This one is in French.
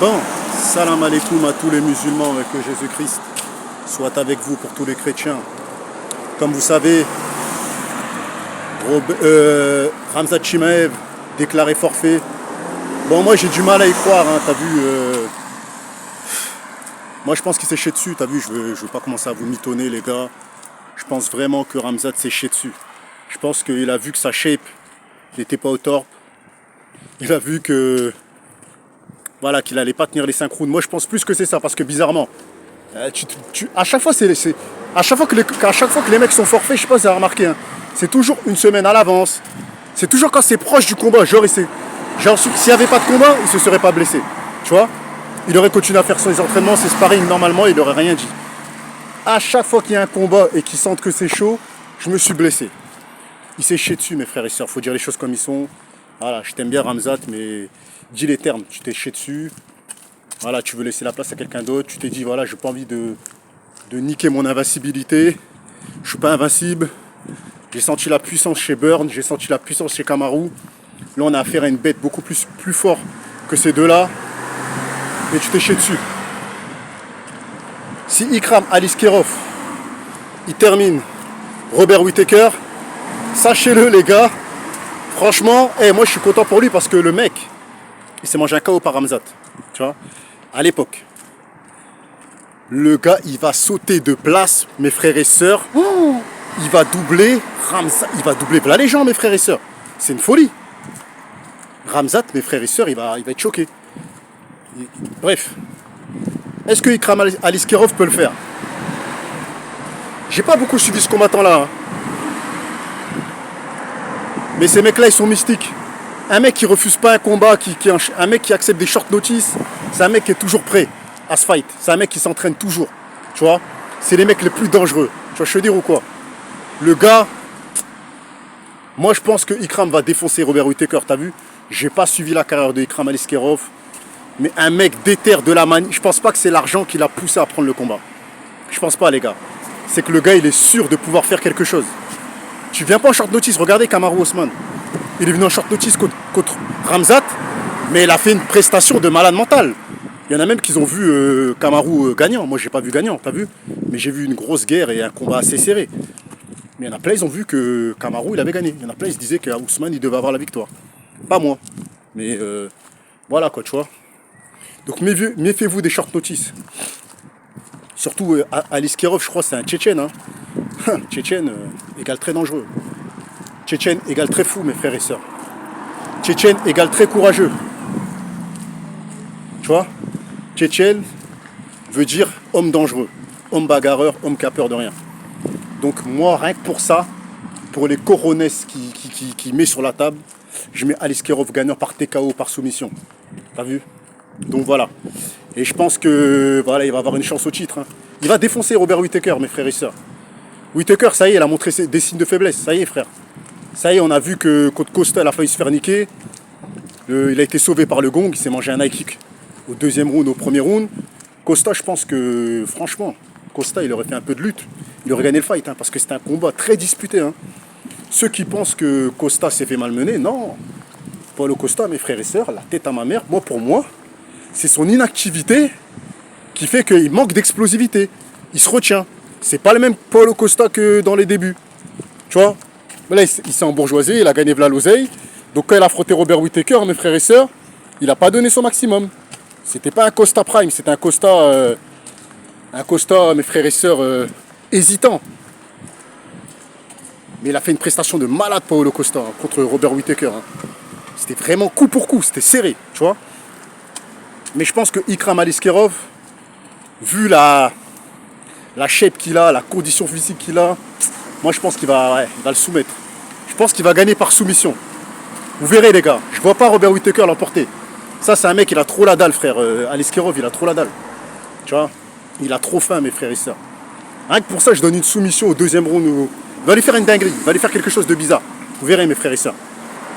Bon, salam alaikum à tous les musulmans et que Jésus-Christ soit avec vous pour tous les chrétiens. Comme vous savez, Khamzat Chimaev déclaré forfait. Bon, moi j'ai du mal à y croire, hein, t'as vu. Moi je pense qu'il s'est chié dessus, t'as vu, je veux pas commencer à vous mitonner les gars. Je pense vraiment que Khamzat s'est chié dessus. Je pense qu'il a vu que sa shape n'était pas au top. Il a vu que voilà, qu'il allait pas tenir les 5 rounds. Moi je pense plus que c'est ça, parce que bizarrement, à chaque fois à chaque fois que les mecs sont forfaits, je sais pas si vous avez remarqué, hein, c'est toujours une semaine à l'avance. C'est toujours quand c'est proche du combat. Genre s'il n'y avait pas de combat, il se serait pas blessé. Tu vois, il aurait continué à faire ses entraînements, ses sparring normalement, il n'aurait rien dit. À chaque fois qu'il y a un combat et qu'ils sentent que c'est chaud, je me suis blessé. Il s'est chié dessus, mes frères et sœurs. Faut dire les choses comme ils sont. Voilà, je t'aime bien Khamzat, mais dis les termes. Tu t'es chié dessus. Voilà, tu veux laisser la place à quelqu'un d'autre. Tu t'es dit, voilà, j'ai pas envie de niquer mon invincibilité. Je suis pas invincible. J'ai senti la puissance chez Burn, j'ai senti la puissance chez Kamaru. Là, on a affaire à une bête beaucoup plus fort que ces deux-là. Et tu t'es chié dessus. Si Ikram Aliskerov, il termine Robert Whittaker, sachez-le les gars, franchement, moi je suis content pour lui parce que le mec, il s'est mangé un KO par Khamzat. Tu vois, à l'époque. Le gars, il va sauter de place, mes frères et sœurs. Il va doubler Khamzat, il va doubler là les gens, mes frères et sœurs. C'est une folie. Khamzat, mes frères et sœurs, il va être choqué. Bref. Est-ce que Ikram Aliskerov peut le faire? J'ai pas beaucoup suivi ce combattant-là. Hein. Mais ces mecs-là, ils sont mystiques. Un mec qui refuse pas un combat, un mec qui accepte des short notice, c'est un mec qui est toujours prêt à se fight. C'est un mec qui s'entraîne toujours. Tu vois? C'est les mecs les plus dangereux. Tu vois, je veux dire ou quoi? Le gars, moi je pense que Ikram va défoncer Robert Whittaker, t'as vu? J'ai pas suivi la carrière de Ikram Aliskerov, mais un mec déterre de la manie. Je pense pas que c'est l'argent qui l'a poussé à prendre le combat. Je pense pas les gars. C'est que le gars il est sûr de pouvoir faire quelque chose. Tu viens pas en short notice, regardez Kamaru Usman. Il est venu en short notice contre Khamzat, mais il a fait une prestation de malade mental. Il y en a même qui ont vu Kamaru gagnant. Moi j'ai pas vu gagnant, t'as vu? Mais j'ai vu une grosse guerre et un combat assez serré. Mais il y en a plein, ils ont vu que Kamaru, il avait gagné. Il y en a plein, ils se disaient qu'Ousmane, il devait avoir la victoire. Pas moi. Mais voilà quoi, tu vois. Donc méfiez-vous des short notice. Surtout Aliskerov, je crois, c'est un Tchétchène. Hein. Tchétchène égale très dangereux. Tchétchène égale très fou, mes frères et sœurs. Tchétchène égale très courageux. Tu vois, Tchétchène veut dire homme dangereux, homme bagarreur, homme qui a peur de rien. Donc moi, rien que pour ça, pour les coronesses qui met sur la table, je mets Aliskerov gagnant par TKO, par soumission. T'as vu? Donc voilà. Et je pense que voilà, il va avoir une chance au titre. Hein. Il va défoncer Robert Whittaker, mes frères et sœurs. Whittaker, ça y est, il a montré des signes de faiblesse. Ça y est, frère. Ça y est, on a vu que contre Costa, il a failli se faire niquer. Il a été sauvé par le gong, il s'est mangé un high kick au deuxième round, au premier round. Costa, je pense que, franchement, Costa, il aurait fait un peu de lutte. Il aurait gagné le fight, hein, parce que c'était un combat très disputé. Hein. Ceux qui pensent que Costa s'est fait malmener, non. Paulo Costa, mes frères et sœurs, la tête à ma mère, pour moi, c'est son inactivité qui fait qu'il manque d'explosivité. Il se retient. C'est pas le même Paulo Costa que dans les débuts. Tu vois? Là, il s'est embourgeoisé, il a gagné v'là l'oseille. Donc quand il a affronté Robert Whittaker, mes frères et sœurs, il n'a pas donné son maximum. C'était pas un Costa Prime, c'était un Costa, mes frères et sœurs, hésitant. Mais il a fait une prestation de malade, Paulo Costa, hein, contre Robert Whittaker. Hein. C'était vraiment coup pour coup, c'était serré, tu vois. Mais je pense que Ikram Aliskerov, vu la shape qu'il a, la condition physique qu'il a, moi je pense qu'il va le soumettre. Je pense qu'il va gagner par soumission. Vous verrez les gars, je vois pas Robert Whittaker l'emporter. Ça c'est un mec, il a trop la dalle frère. Aliskerov, il a trop la dalle. Tu vois, il a trop faim mes frères et sœurs. Rien que pour ça, je donne une soumission au deuxième round. Il va lui faire une dinguerie, il va lui faire quelque chose de bizarre. Vous verrez mes frères et sœurs.